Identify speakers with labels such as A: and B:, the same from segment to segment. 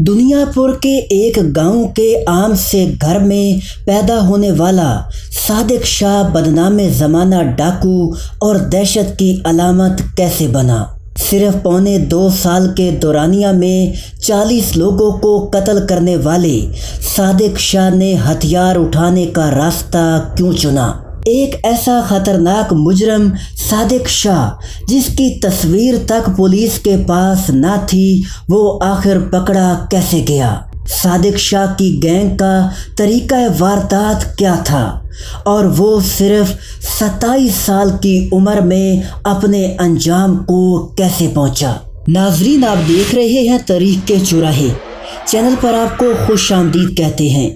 A: دنیا پور کے ایک گاؤں کے عام سے گھر میں پیدا ہونے والا صادق شاہ بدنام زمانہ ڈاکو اور دہشت کی علامت کیسے بنا؟ صرف 2.25 سال کے دورانیہ میں 40 لوگوں کو قتل کرنے والے صادق شاہ نے ہتھیار اٹھانے کا راستہ کیوں چنا؟ ایک ایسا خطرناک مجرم صادق شاہ جس کی تصویر تک پولیس کے پاس نہ تھی، وہ آخر پکڑا کیسے گیا؟ صادق شاہ کی گینگ کا طریقہ واردات کیا تھا اور وہ صرف 27 سال کی عمر میں اپنے انجام کو کیسے پہنچا؟ ناظرین، آپ دیکھ رہے ہیں تاریخ کے چوراہے چینل پر، آپ کو خوش آمدید کہتے ہیں۔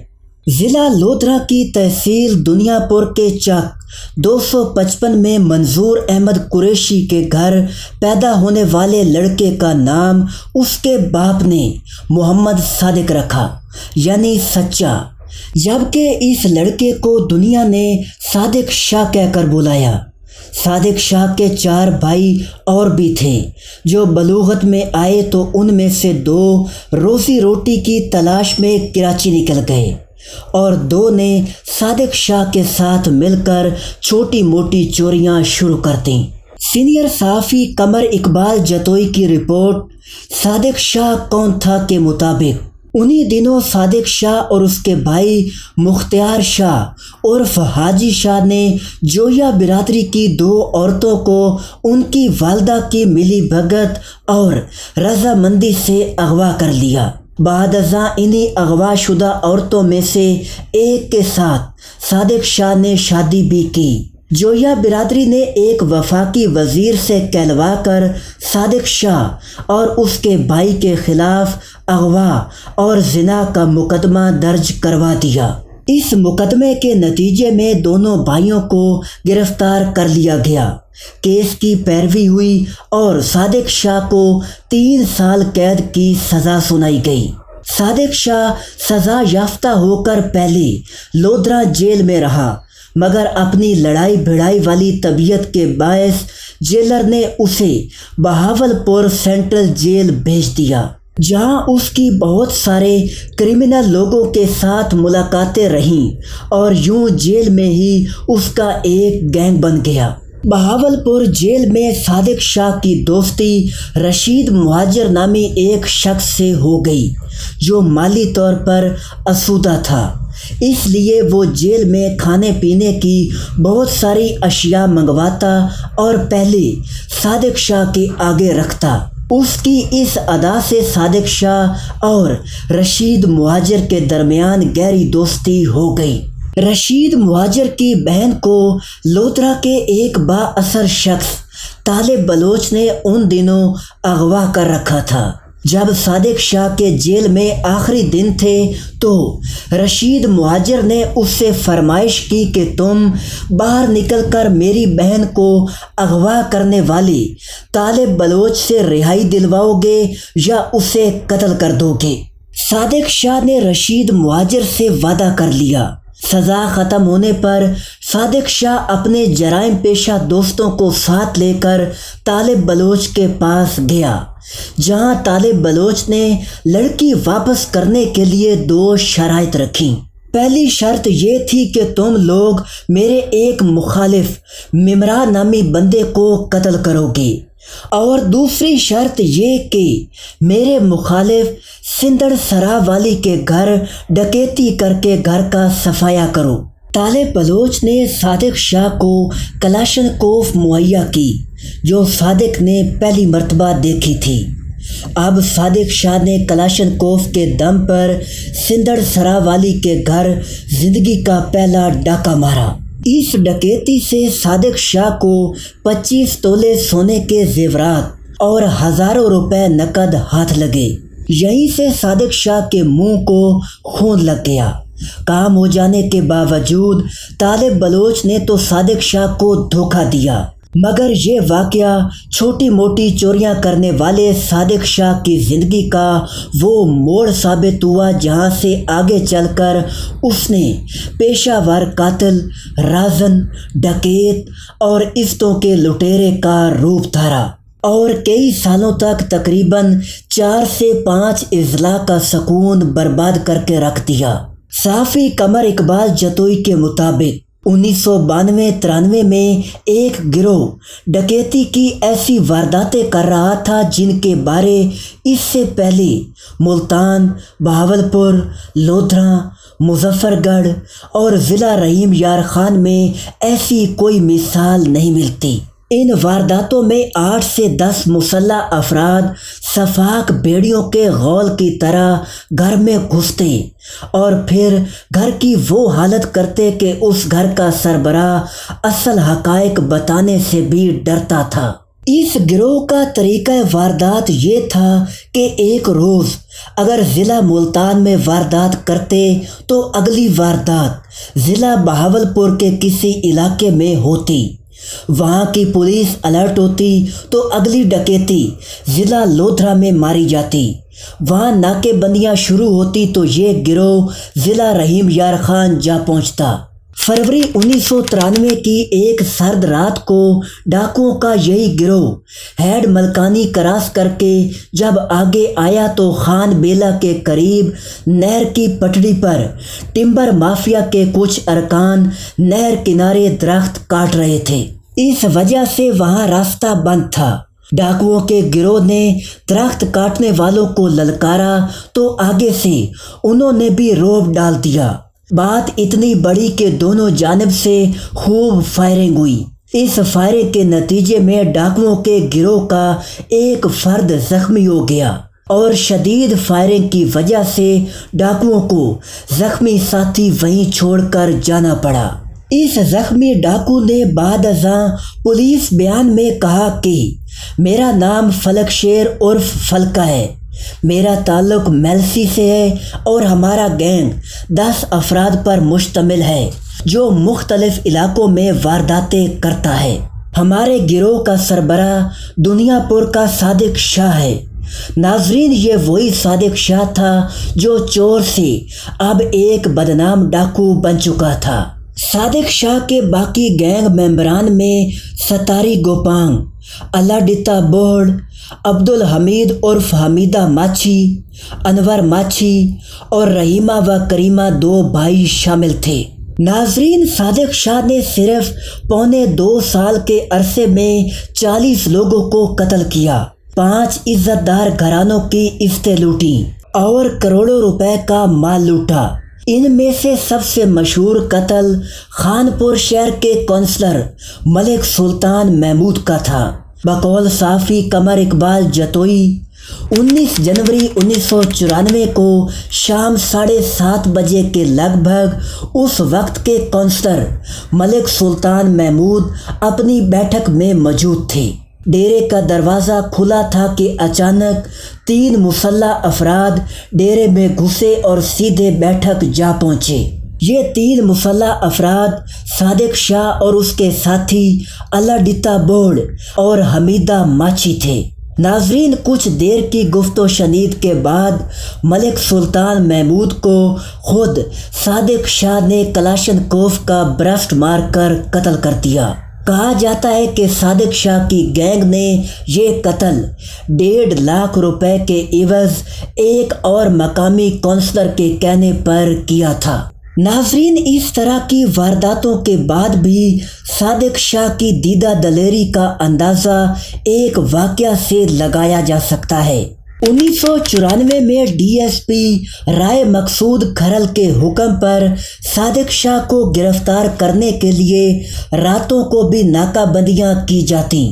A: ضلع لودھرا کی تحصیل دنیا پور کے چک 255 میں منظور احمد قریشی کے گھر پیدا ہونے والے لڑکے کا نام اس کے باپ نے محمد صادق رکھا، یعنی سچا، جبکہ اس لڑکے کو دنیا نے صادق شاہ کہہ کر بلایا۔ صادق شاہ کے 4 بھائی اور بھی تھے جو بلوغت میں آئے تو ان میں سے 2 روزی روٹی کی تلاش میں کراچی نکل گئے اور 2 نے صادق شاہ کے ساتھ مل کر چھوٹی موٹی چوریاں شروع کر دیں۔ سینئر صحافی قمر اقبال جتوئی کی رپورٹ صادق شاہ کون تھا کے مطابق انہی دنوں صادق شاہ اور اس کے بھائی مختار شاہ عرف حاجی شاہ نے جویا برادری کی 2 عورتوں کو ان کی والدہ کی ملی بھگت اور رضامندی سے اغوا کر لیا۔ بعد ازاں انہی اغوا شدہ عورتوں میں سے ایک کے ساتھ صادق شاہ نے شادی بھی کی۔ جویا برادری نے ایک وفاقی وزیر سے کہلوا کر صادق شاہ اور اس کے بھائی کے خلاف اغوا اور زنا کا مقدمہ درج کروا دیا۔ اس مقدمے کے نتیجے میں دونوں بھائیوں کو گرفتار کر لیا گیا۔ کیس کی پیروی ہوئی اور صادق شاہ کو 3 سال قید کی سزا سنائی گئی۔ صادق شاہ سزا یافتہ ہو کر پہلے لودھرا جیل میں رہا، مگر اپنی لڑائی بھڑائی والی طبیعت کے باعث جیلر نے اسے بہاولپور سینٹرل جیل بھیج دیا، جہاں اس کی بہت سارے کرمنل لوگوں کے ساتھ ملاقاتیں رہیں اور یوں جیل میں ہی اس کا ایک گینگ بن گیا۔ بہاولپور جیل میں صادق شاہ کی دوستی رشید مہاجر نامی ایک شخص سے ہو گئی جو مالی طور پر آسودہ تھا، اس لیے وہ جیل میں کھانے پینے کی بہت ساری اشیاء منگواتا اور پہلے صادق شاہ کے آگے رکھتا۔ اس کی اس ادا سے صادق شاہ اور رشید مہاجر کے درمیان گہری دوستی ہو گئی۔ رشید مہاجر کی بہن کو لودھرا کے ایک با اثر شخص طالب بلوچ نے ان دنوں اغوا کر رکھا تھا۔ جب صادق شاہ کے جیل میں آخری دن تھے تو رشید مہاجر نے اس سے فرمائش کی کہ تم باہر نکل کر میری بہن کو اغوا کرنے والے طالب بلوچ سے رہائی دلواؤ گے یا اسے قتل کر دو گے۔ صادق شاہ نے رشید مہاجر سے وعدہ کر لیا۔ سزا ختم ہونے پر صادق شاہ اپنے جرائم پیشہ دوستوں کو ساتھ لے کر طالب بلوچ کے پاس گیا، جہاں طالب بلوچ نے لڑکی واپس کرنے کے لیے 2 شرائط رکھیں۔ پہلی شرط یہ تھی کہ تم لوگ میرے ایک مخالف ممرا نامی بندے کو قتل کرو گے، اور دوسری شرط یہ کہ میرے مخالف سندڑ سرا والی کے گھر ڈکیتی کر کے گھر کا صفایا کرو۔ طالب بلوچ نے صادق شاہ کو کلاشن کوف مہیا کی جو صادق نے پہلی مرتبہ دیکھی تھی۔ اب صادق شاہ نے کلاشن کوف کے دم پر سندڑ سرا والی کے گھر زندگی کا پہلا ڈاکہ مارا۔ اس ڈکیتی سے صادق شاہ کو 25 تولے سونے کے زیورات اور ہزاروں روپے نقد ہاتھ لگے۔ یہیں سے صادق شاہ کے منہ کو خون لگ گیا۔ کام ہو جانے کے باوجود طالب بلوچ نے تو صادق شاہ کو دھوکہ دیا، مگر یہ واقعہ چھوٹی موٹی چوریاں کرنے والے صادق شاہ کی زندگی کا وہ موڑ ثابت ہوا جہاں سے آگے چل کر اس نے پیشہ ور قاتل، رازن، ڈکیت اور عفتوں کے لٹیرے کا روپ دھارا۔ اور کئی سالوں تک تقریباً 4 سے 5 اضلاع کا سکون برباد کر کے رکھ دیا۔ صحافی قمر اقبال جتوئی کے مطابق 1992-93 میں ایک گروہ ڈکیتی کی ایسی وارداتیں کر رہا تھا جن کے بارے اس سے پہلے ملتان، بہاولپور، لودھرا، مظفر گڑھ اور ضلع رحیم یار خان میں ایسی کوئی مثال نہیں ملتی۔ ان وارداتوں میں 8 سے 10 مسلح افراد سفاک بھیڑیوں کے غول کی طرح گھر میں گھستے اور پھر گھر کی وہ حالت کرتے کہ اس گھر کا سربراہ اصل حقائق بتانے سے بھی ڈرتا تھا۔ اس گروہ کا طریقہ واردات یہ تھا کہ ایک روز اگر ضلع ملتان میں واردات کرتے تو اگلی واردات ضلع بہاولپور کے کسی علاقے میں ہوتی، وہاں کی پولیس الرٹ ہوتی تو اگلی ڈکیتی ضلع لودھرا میں ماری جاتی، وہاں ناکے بندیاں شروع ہوتی تو یہ گروہ ضلع رحیم یار خان جا پہنچتا۔ فروری 1993 کی ایک سرد رات کو ڈاکوؤں کا یہی گروہ ہیڈ ملکانی کراس کر کے جب آگے آیا تو خان بیلہ کے قریب نہر کی پٹڑی پر ٹمبر مافیا کے کچھ ارکان نہر کنارے درخت کاٹ رہے تھے، اس وجہ سے وہاں راستہ بند تھا۔ ڈاکوؤں کے گروہ نے درخت کاٹنے والوں کو للکارا تو آگے سے انہوں نے بھی روب ڈال دیا۔ بات اتنی بڑی کہ دونوں جانب سے خوب فائرنگ ہوئی۔ اس فائرنگ کے نتیجے میں ڈاکوؤں کے گروہ کا ایک فرد زخمی ہو گیا اور شدید فائرنگ کی وجہ سے ڈاکوؤں کو زخمی ساتھی وہیں چھوڑ کر جانا پڑا۔ اس زخمی ڈاکو نے بعد ازاں پولیس بیان میں کہا کہ میرا نام فلک شیر عرف فلکا ہے، میرا تعلق میلسی سے ہے اور ہمارا گینگ 10 افراد پر مشتمل ہے جو مختلف علاقوں میں وارداتیں کرتا ہے۔ ہمارے گروہ کا سربراہ دنیا پور کا صادق شاہ ہے۔ ناظرین، یہ وہی صادق شاہ تھا جو چور سے اب ایک بدنام ڈاکو بن چکا تھا۔ صادق شاہ کے باقی گینگ ممبران میں ستاری گوپانگ، الاڈیتا بوڑ، عبدالحمید عرف حمیدہ ماچھی، انور ماچھی اور رحیمہ و کریمہ 2 بھائی شامل تھے۔ ناظرین، صادق شاہ نے صرف 2.25 سال کے عرصے میں 40 لوگوں کو قتل کیا، 5 عزت دار گھرانوں کی عزتیں لوٹیں اور کروڑوں روپے کا مال لوٹا۔ ان میں سے سب سے مشہور قتل خان پور شہر کے کونسلر ملک سلطان محمود کا تھا۔ بقول صحافی قمر اقبال جتوئی 19 جنوری 1994 کو شام 7:30 بجے کے لگ بھگ اس وقت کے کونسلر ملک سلطان محمود اپنی بیٹھک میں موجود تھے۔ ڈیرے کا دروازہ کھلا تھا کہ اچانک 3 مسلح افراد ڈیرے میں گھسے اور سیدھے بیٹھک جا پہنچے۔ یہ 3 مسلح افراد صادق شاہ اور اس کے ساتھی الاڈیتا بوڑ اور حمیدہ ماچھی تھے۔ ناظرین، کچھ دیر کی گفت و شنید کے بعد ملک سلطان محمود کو خود صادق شاہ نے کلاشن کوف کا برسٹ مار کر قتل کر دیا۔ کہا جاتا ہے کہ صادق شاہ کی گینگ نے یہ قتل 1.5 لاکھ روپے کے عوض ایک اور مقامی کونسلر کے کہنے پر کیا تھا۔ ناظرین، اس طرح کی وارداتوں کے بعد بھی صادق شاہ کی دیدہ دلیری کا اندازہ ایک واقعہ سے لگایا جا سکتا ہے۔ 1994 میں ڈی ایس پی رائے مقصود کھرل کے حکم پر صادق شاہ کو گرفتار کرنے کے لیے راتوں کو بھی ناکہ بندیاں کی جاتی۔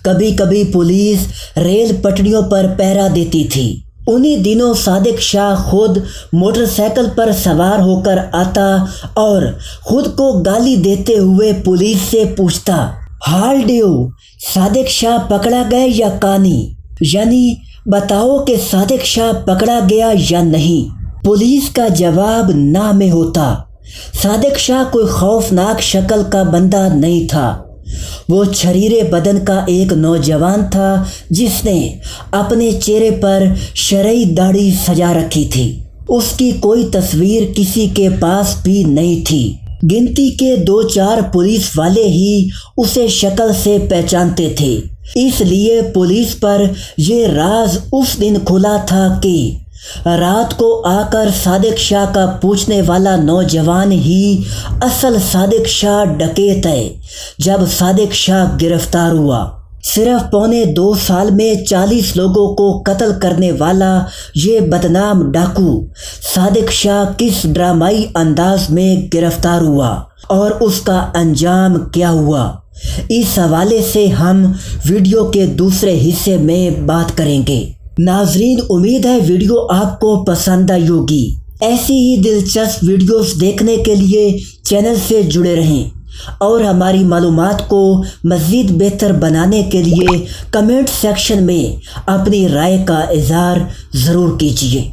A: کبھی کبھی پولیس ریل پٹڑیوں پر پہرا دیتی تھی۔ انہی دنوں صادق شاہ خود موٹر سائیکل پر سوار ہو کر آتا اور خود کو گالی دیتے ہوئے پولیس سے پوچھتا، ہال ڈیو، صادق شاہ پکڑا گئے یا کانی؟ یعنی بتاؤ کہ صادق شاہ پکڑا گیا یا نہیں؟ پولیس کا جواب نہ میں ہوتا۔ صادق شاہ کوئی خوفناک شکل کا بندہ نہیں تھا، وہ چھریرے بدن کا ایک نوجوان تھا جس نے اپنے چہرے پر شرعی داڑھی سجا رکھی تھی۔ اس کی کوئی تصویر کسی کے پاس بھی نہیں تھی، گنتی کے 2-4 پولیس والے ہی اسے شکل سے پہچانتے تھے۔ اس لیے پولیس پر یہ راز اس دن کھلا تھا کہ رات کو آ کر صادق شاہ کا پوچھنے والا نوجوان ہی اصل صادق شاہ ڈکیت ہے۔ جب صادق شاہ گرفتار ہوا، صرف 2.25 سال میں 40 لوگوں کو قتل کرنے والا یہ بدنام ڈاکو صادق شاہ کس ڈرامائی انداز میں گرفتار ہوا اور اس کا انجام کیا ہوا، اس حوالے سے ہم ویڈیو کے دوسرے حصے میں بات کریں گے۔ ناظرین، امید ہے ویڈیو آپ کو پسند آئی ہوگی۔ ایسی ہی دلچسپ ویڈیوز دیکھنے کے لیے چینل سے جڑے رہیں اور ہماری معلومات کو مزید بہتر بنانے کے لیے کمنٹ سیکشن میں اپنی رائے کا اظہار ضرور کیجیے۔